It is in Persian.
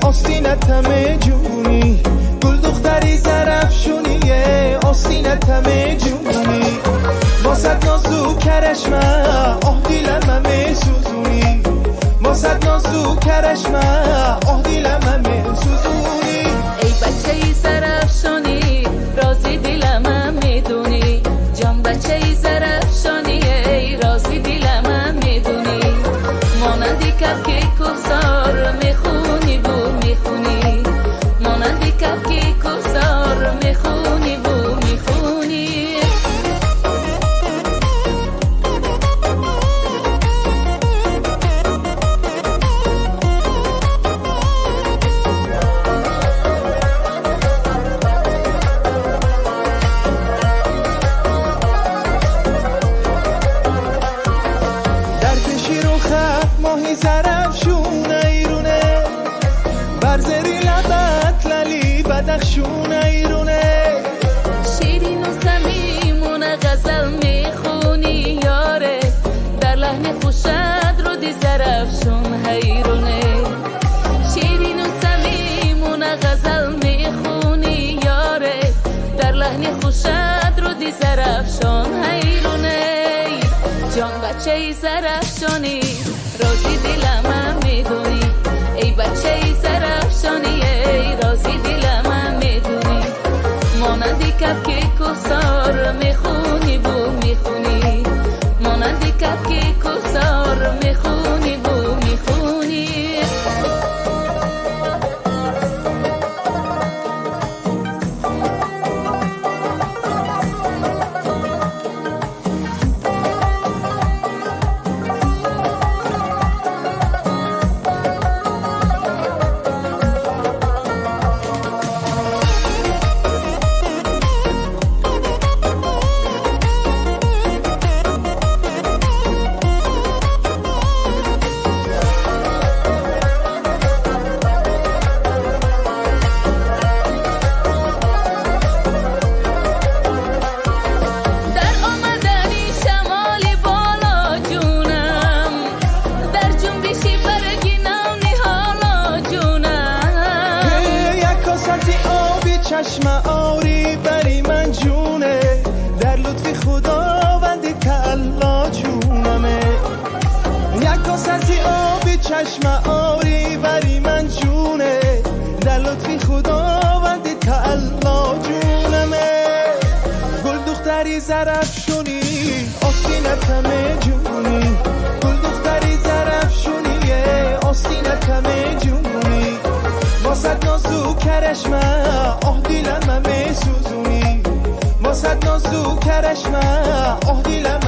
آستینتم جونی گل دختری زرفشونی آستینتم جونی واسد نازو کرشمه آه دیلم سوزونی واسد نازو کرشمه آه دیلم سوزونی ای بچه ای زرفشونی رازی دلم میدونی جان بچه ای زرفشونی ای رازی دلم میدونی مانندی کفکی کوسار میخونی بو میخونی مانندی کفکی کوسار میخونی بو میخونی در کشی رو خط ماهی زرفشون ایرونه برزری لبت للی بدخشون ایرونه شیرین و صمیمون غزل میخونی یاره در لحن خوشت رو دی زرفشون حیرونه شیرین و صمیمون غزل میخونی یاره در لحن خوشت رو دی زرفشون حیرونه جان بچه ای زرفشانی رازی دلم میدونی ای بچه ای زرفشانی ای رازی دلم میدونی مانندی کفکی کوسار میخونی بو میخونی مانندی کفکی کوسار میخونی بو میخونی چشم آوری بری من جونه در لطفی خداوندی تعالی جونمه یک کاس از آبی چشم آوری بری من جونه در لطفی خداوندی تعالی جونمه گل دختری زرفشونی آستینتم جونی گل دختری زرفشونی آستینتم جونی واسد نازو کرشمه آه دیلم سوزونی واسد نازو کرشمه آه دیلم